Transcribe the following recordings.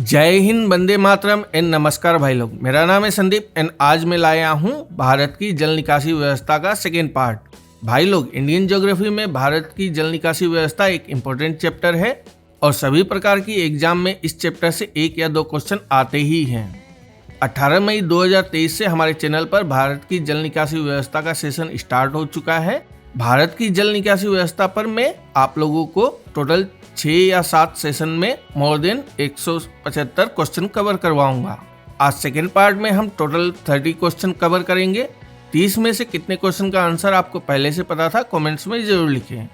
जय हिंद, वंदे मातरम एंड नमस्कार भाई लोग। मेरा नाम है संदीप एंड आज मैं लाया हूँ भारत की जल निकासी व्यवस्था का सेकेंड पार्ट। भाई लोग, इंडियन ज्योग्राफी में भारत की जल निकासी व्यवस्था एक इम्पोर्टेंट चैप्टर है और सभी प्रकार की एग्जाम में इस चैप्टर से 1 या 2 क्वेश्चन आते ही हैं। 18 मई 2023 से हमारे चैनल पर भारत की जल निकासी व्यवस्था का सेशन स्टार्ट हो चुका है। भारत की जल निकासी व्यवस्था पर मैं आप लोगों को टोटल 6 या 7 सेशन में मोर देन 175 क्वेश्चन कवर करवाऊंगा। आज सेकेंड पार्ट में हम टोटल 30 क्वेश्चन कवर करेंगे। 30 में से कितने क्वेश्चन का आंसर आपको पहले से पता था, कमेंट्स में जरूर लिखें।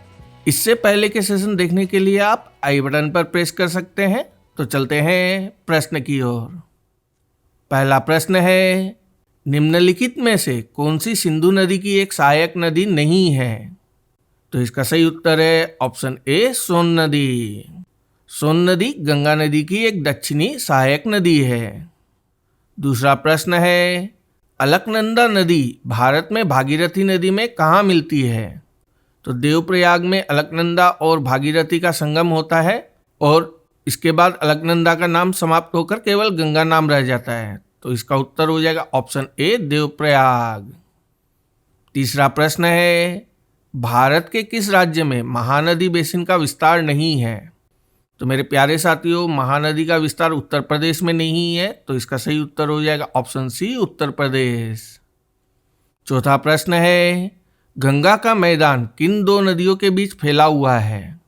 इससे पहले के सेशन देखने के लिए आप आई बटन पर प्रेस कर सकते हैं। तो चलते हैं प्रश्न की ओर। पहला प्रश्न है, निम्नलिखित में से कौन सी सिंधु नदी की एक सहायक नदी नहीं है? तो इसका सही उत्तर है ऑप्शन ए, सोन नदी। सोन नदी गंगा नदी की एक दक्षिणी सहायक नदी है। दूसरा प्रश्न है, अलकनंदा नदी भारत में भागीरथी नदी में कहाँ मिलती है? तो देवप्रयाग में अलकनंदा और भागीरथी का संगम होता है और इसके बाद अलकनंदा का नाम समाप्त होकर केवल गंगा नाम रह जाता है। तो इसका उत्तर हो जाएगा ऑप्शन ए, देवप्रयाग। तीसरा प्रश्न है, भारत के किस राज्य में महानदी बेसिन का विस्तार नहीं है? तो मेरे प्यारे साथियों, महानदी का विस्तार उत्तर प्रदेश में नहीं है। तो इसका सही उत्तर हो जाएगा ऑप्शन सी, उत्तर प्रदेश। चौथा प्रश्न है, गंगा का मैदान किन 2 नदियों के बीच फैला हुआ है?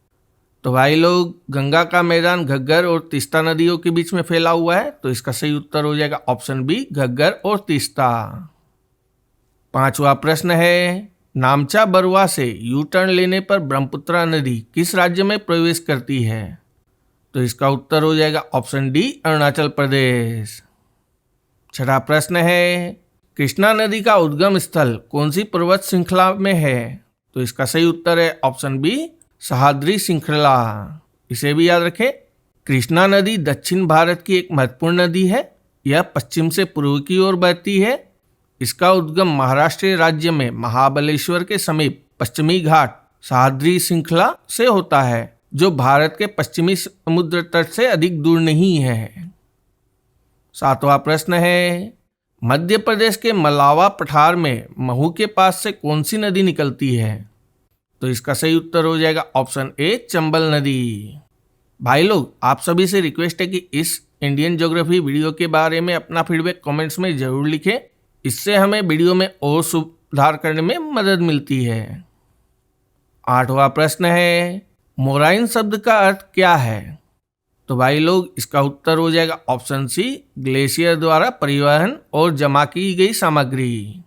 तो भाई लोग, गंगा का मैदान घग्गर और तीस्ता नदियों के बीच में फैला हुआ है। तो इसका सही उत्तर हो जाएगा ऑप्शन बी, घग्गर और तीस्ता। पांचवा प्रश्न है, नामचा बरवा से यू टर्न लेने पर ब्रह्मपुत्रा नदी किस राज्य में प्रवेश करती है? तो इसका उत्तर हो जाएगा ऑप्शन डी, अरुणाचल प्रदेश। छठा प्रश्न है, कृष्णा नदी का उद्गम स्थल कौन सी पर्वत श्रृंखला में है? तो इसका सही उत्तर है ऑप्शन बी, सह्याद्री श्रृंखला। इसे भी याद रखें। कृष्णा नदी दक्षिण भारत की एक महत्वपूर्ण नदी है। यह पश्चिम से पूर्व की ओर बहती है। इसका उद्गम महाराष्ट्र राज्य में महाबलेश्वर के समीप पश्चिमी घाट सह्याद्री श्रृंखला से होता है, जो भारत के पश्चिमी समुद्र तट से अधिक दूर नहीं है। सातवां प्रश्न है, मध्य प्रदेश के मलावा पठार में महू के पास से कौन सी नदी निकलती है? तो इसका सही उत्तर हो जाएगा ऑप्शन ए, चंबल नदी। भाई लोग, आप सभी से रिक्वेस्ट है कि इस इंडियन ज्योग्राफी वीडियो के बारे में अपना फीडबैक कमेंट्स में जरूर लिखें। इससे हमें वीडियो में और सुधार करने में मदद मिलती है। आठवां प्रश्न है, मोराइन शब्द का अर्थ क्या है? तो भाई लोग, इसका उत्तर हो जाएगा ऑप्शन सी, ग्लेशियर द्वारा परिवहन और जमा की गई सामग्री।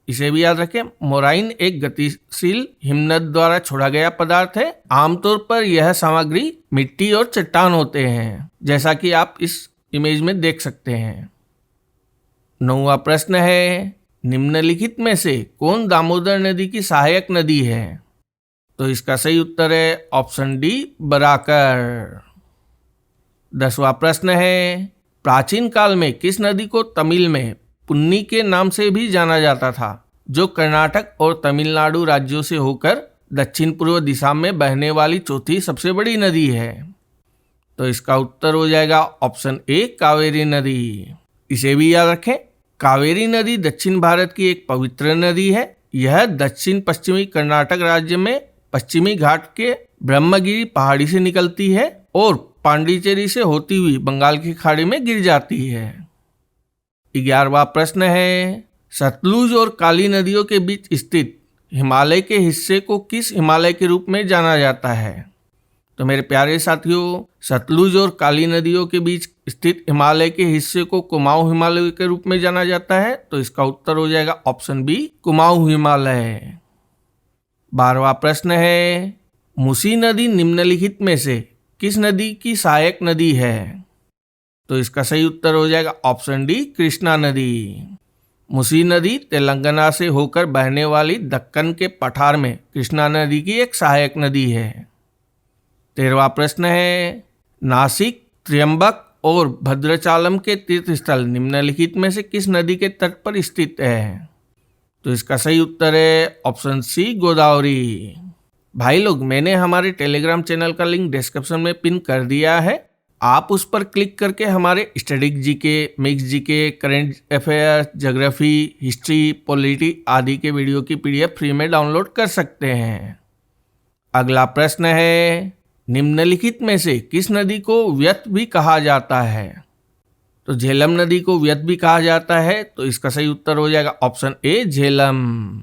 इसे भी याद रखें। मोराइन एक गतिशील हिमनद द्वारा छोड़ा गया पदार्थ है। आमतौर पर यह सामग्री मिट्टी और चट्टान होते हैं, जैसा कि आप इस इमेज में देख सकते हैं। 9वां प्रश्न है, निम्नलिखित में से कौन दामोदर नदी की सहायक नदी है? तो इसका सही उत्तर है ऑप्शन डी, बराकर। 10वां प्रश्न है, प्राचीन काल में किस नदी को तमिल में पुन्नी के नाम से भी जाना जाता था, जो कर्नाटक और तमिलनाडु राज्यों से होकर दक्षिण पूर्व दिशा में बहने वाली चौथी सबसे बड़ी नदी है? तो इसका उत्तर हो जाएगा ऑप्शन ए, कावेरी नदी। इसे भी याद रखें। कावेरी नदी दक्षिण भारत की एक पवित्र नदी है। यह दक्षिण पश्चिमी कर्नाटक राज्य में पश्चिमी घाट के ब्रह्मगिरी पहाड़ी से निकलती है और पांडिचेरी से होती हुई बंगाल की खाड़ी में गिर जाती है। 11वां प्रश्न है, सतलुज और काली नदियों के बीच स्थित हिमालय के हिस्से को किस हिमालय के रूप में जाना जाता है? तो मेरे प्यारे साथियों, सतलुज और काली नदियों के बीच स्थित हिमालय के हिस्से को कुमाऊं हिमालय के रूप में जाना जाता है। तो इसका उत्तर हो जाएगा ऑप्शन बी, कुमाऊं हिमालय। 12वां प्रश्न है, मूसी नदी निम्नलिखित में से किस नदी की सहायक नदी है? तो इसका सही उत्तर हो जाएगा ऑप्शन डी, कृष्णा नदी। मूसी नदी तेलंगाना से होकर बहने वाली दक्कन के पठार में कृष्णा नदी की एक सहायक नदी है। 13वां प्रश्न है, नासिक, त्र्यंबक और भद्राचलम के तीर्थ स्थल निम्नलिखित में से किस नदी के तट पर स्थित है? तो इसका सही उत्तर है ऑप्शन सी, गोदावरी। भाई लोग, मैंने हमारे टेलीग्राम चैनल का लिंक डिस्क्रिप्शन में पिन कर दिया है। आप उस पर क्लिक करके हमारे static GK, mix GK, current affairs, geography, history, polity आदि के वीडियो की पीडीएफ फ्री में डाउनलोड कर सकते हैं। अगला प्रश्न है, निम्नलिखित में से किस नदी को व्यत भी कहा जाता है? तो झेलम नदी को व्यत भी कहा जाता है, तो इसका सही उत्तर हो जाएगा ऑप्शन ए झेलम।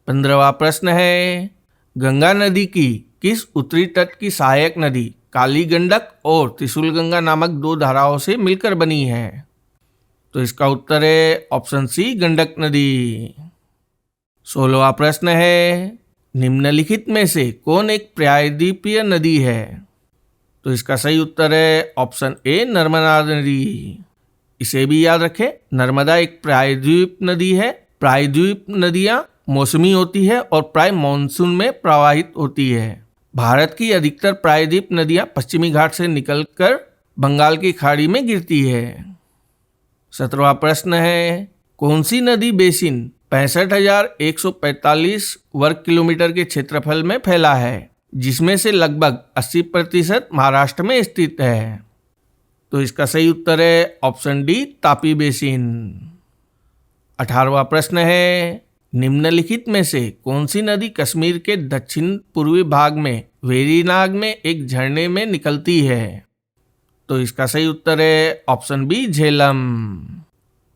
15वां प्रश्न है, गंगा नदी की किस उत्तरी तट की सहायक नदी काली गंडक और त्रिशूल गंगा नामक दो धाराओं से मिलकर बनी है? तो इसका उत्तर है ऑप्शन सी गंडक नदी। 16वां प्रश्न है, निम्नलिखित में से कौन एक प्रायद्वीपीय नदी है? तो इसका सही उत्तर है ऑप्शन ए नर्मदा नदी। इसे भी याद रखें, नर्मदा एक प्रायद्वीप नदी है। प्रायद्वीप नदियां मौसमी होती है और प्राय मानसून में प्रवाहित होती है। भारत की अधिकतर प्रायद्वीप नदियां पश्चिमी घाट से निकलकर बंगाल की खाड़ी में गिरती है। 17वां प्रश्न है, कौन सी नदी बेसिन 65,145 वर्ग किलोमीटर के क्षेत्रफल में फैला है, जिसमें से लगभग 80% महाराष्ट्र में स्थित है? तो इसका सही उत्तर है ऑप्शन डी तापी बेसिन। 18वां प्रश्न है, निम्नलिखित में से कौन सी नदी कश्मीर के दक्षिण पूर्वी भाग में वेरीनाग में एक झरने में निकलती है? तो इसका सही उत्तर है ऑप्शन बी झेलम।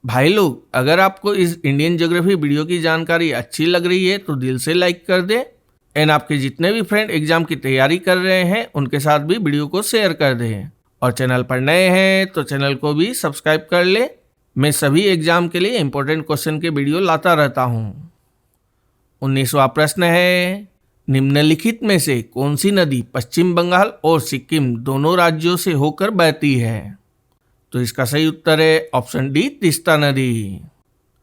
भाई लोग, अगर आपको इस इंडियन ज्योग्राफी वीडियो की जानकारी अच्छी लग रही है तो दिल से लाइक कर दें, एंड आपके जितने भी फ्रेंड एग्जाम की तैयारी कर रहे हैं उनके साथ भी वीडियो को शेयर कर दें। और चैनल पर नए हैं तो चैनल को भी सब्सक्राइब कर ले। मैं सभी एग्जाम के लिए इंपॉर्टेंट क्वेश्चन के वीडियो लाता रहता हूँ। 19वां प्रश्न है, निम्नलिखित में से कौन सी नदी पश्चिम बंगाल और सिक्किम दोनों राज्यों से होकर बहती है? तो इसका सही उत्तर है ऑप्शन डी तीस्ता नदी।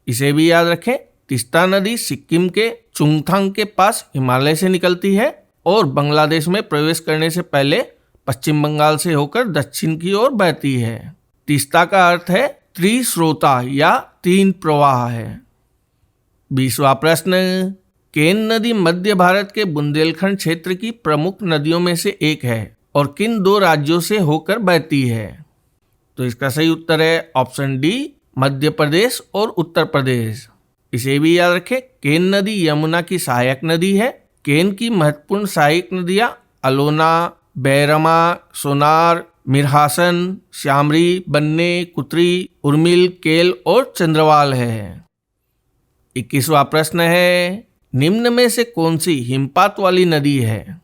इसे भी याद रखें, तीस्ता नदी सिक्किम के चुंगथांग के पास हिमालय से निकलती है और बांग्लादेश में प्रवेश करने से पहले पश्चिम बंगाल से होकर दक्षिण की ओर बहती है। तीस्ता का अर्थ है त्रिस्रोता या तीन प्रवाह है। 20वां प्रश्न, केन नदी मध्य भारत के बुंदेलखंड क्षेत्र की प्रमुख नदियों में से एक है और किन दो राज्यों से होकर बहती है? तो इसका सही उत्तर है ऑप्शन डी मध्य प्रदेश और उत्तर प्रदेश। इसे भी याद रखें, केन नदी यमुना की सहायक नदी है। केन की महत्वपूर्ण सहायक नदियां अलोना, बैरमा, सोनार, मिरहासन, श्यामरी, बन्ने, कुतरी, उर्मिल, केल और चंद्रवाल है। 21वां प्रश्न है, निम्न में से कौन सी हिमपात वाली नदी है?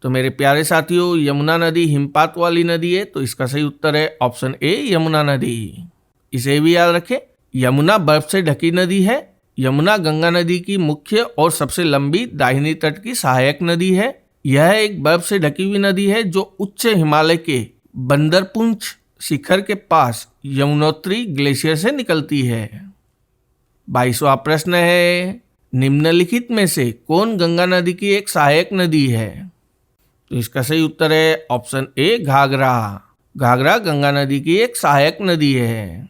तो मेरे प्यारे साथियों, यमुना नदी हिमपात वाली नदी है, तो इसका सही उत्तर है ऑप्शन ए यमुना नदी। इसे भी याद रखें, यमुना बर्फ से ढकी नदी है। यमुना गंगा नदी की मुख्य और सबसे लंबी दाहिनी तट की सहायक नदी है। यह एक बर्फ से ढकी हुई नदी है जो उच्च हिमालय के बंदरपुंछ शिखर के पास यमुनोत्री ग्लेशियर से निकलती है। 22वां प्रश्न है, निम्नलिखित में से कौन गंगा नदी की एक सहायक नदी है? तो इसका सही उत्तर है ऑप्शन ए घाघरा। घाघरा गंगा नदी की एक सहायक नदी है।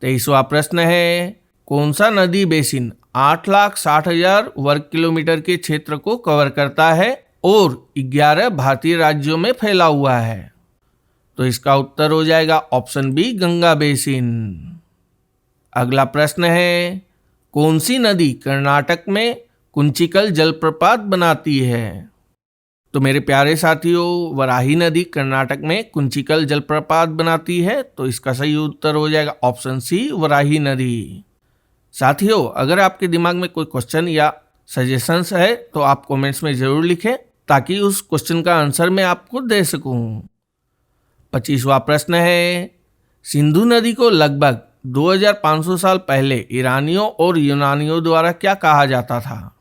23वां प्रश्न है, कौन सा नदी बेसिन 8,60,000 वर्ग किलोमीटर के क्षेत्र को कवर करता है और 11 भारतीय राज्यों में फैला हुआ है? तो इसका उत्तर हो जाएगा ऑप्शन बी गंगा बेसिन। अगला प्रश्न है, कौन सी नदी कर्नाटक में कुंचिकल जलप्रपात बनाती है? तो मेरे प्यारे साथियों, वराही नदी कर्नाटक में कुंचिकल जलप्रपात बनाती है, तो इसका सही उत्तर हो जाएगा ऑप्शन सी वराही नदी। साथियों, अगर आपके दिमाग में कोई क्वेश्चन या सजेशंस है तो आप कमेंट्स में ज़रूर लिखें ताकि उस क्वेश्चन का आंसर मैं आपको दे सकूं। 25वां प्रश्न है, सिंधु नदी को लगभग 2500 साल पहले ईरानियों और यूनानियों द्वारा क्या कहा जाता था?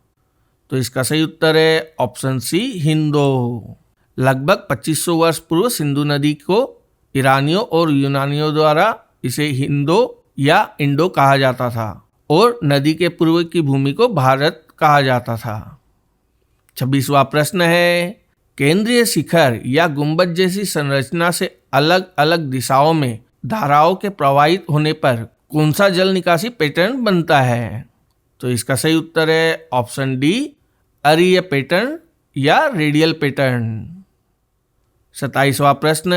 तो इसका सही उत्तर है ऑप्शन सी हिंदो। लगभग 2500 वर्ष पूर्व सिंधु नदी को ईरानियों और यूनानियों द्वारा इसे हिंदो या इंडो कहा जाता था और नदी के पूर्व की भूमि को भारत कहा जाता था। 26वां प्रश्न है, केंद्रीय शिखर या गुंबद जैसी संरचना से अलग अलग दिशाओं में धाराओं के प्रवाहित होने पर कौन सा जल निकासी पैटर्न बनता है? तो इसका सही उत्तर है ऑप्शन डी अरीय पैटर्न या रेडियल पैटर्न। 27वां प्रश्न,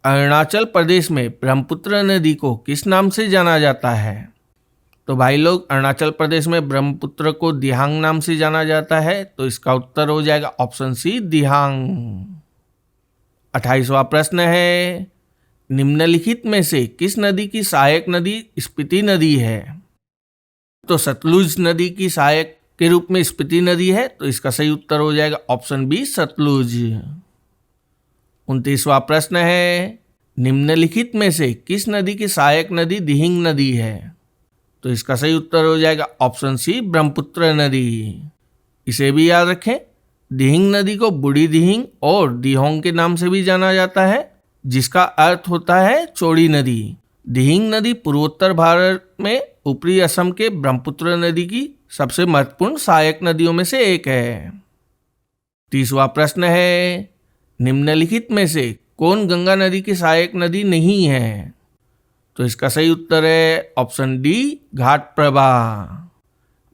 अरुणाचल प्रदेश में ब्रह्मपुत्र नदी को किस नाम से जाना जाता है? तो भाई लोग, अरुणाचल प्रदेश में ब्रह्मपुत्र को दिहांग नाम से जाना जाता है, तो इसका उत्तर हो जाएगा ऑप्शन सी, दिहांग। 28वां प्रश्न है, निम्नलिखित में से किस नदी की सहायक नदी स्पीति नदी है? तो सतलुज नदी की सहायक के रूप में स्पीति नदी है, तो इसका सही उत्तर हो जाएगा ऑप्शन बी, सतलुज। 29वां प्रश्न है, निम्नलिखित में से किस नदी की सहायक नदी दिहिंग नदी है? तो इसका सही उत्तर हो जाएगा ऑप्शन सी, ब्रह्मपुत्र नदी। इसे भी याद रखें, दिहिंग नदी को बूढ़ी दिहिंग और दिहोंग के नाम से भी जाना जाता है, जिसका अर्थ होता है चौड़ी नदी। दिहिंग नदी पूर्वोत्तर भारत में ऊपरी असम के ब्रह्मपुत्र नदी की सबसे महत्वपूर्ण सहायक नदियों में से एक है। 30वां प्रश्न है, निम्नलिखित में से कौन गंगा नदी की सहायक नदी नहीं है? तो इसका सही उत्तर है ऑप्शन डी, घाटप्रभा।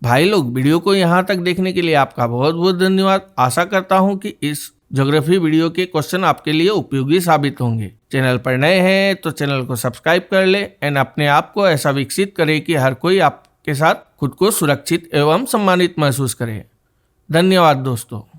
भाई लोग, वीडियो को यहाँ तक देखने के लिए आपका बहुत बहुत धन्यवाद। आशा करता हूँ कि इस ज्योग्राफी वीडियो के क्वेश्चन आपके लिए उपयोगी साबित होंगे। चैनल पर नए हैं तो चैनल को सब्सक्राइब कर ले एंड अपने आप को ऐसा विकसित करें कि हर कोई आपके साथ खुद को सुरक्षित एवं सम्मानित महसूस करे। धन्यवाद दोस्तों।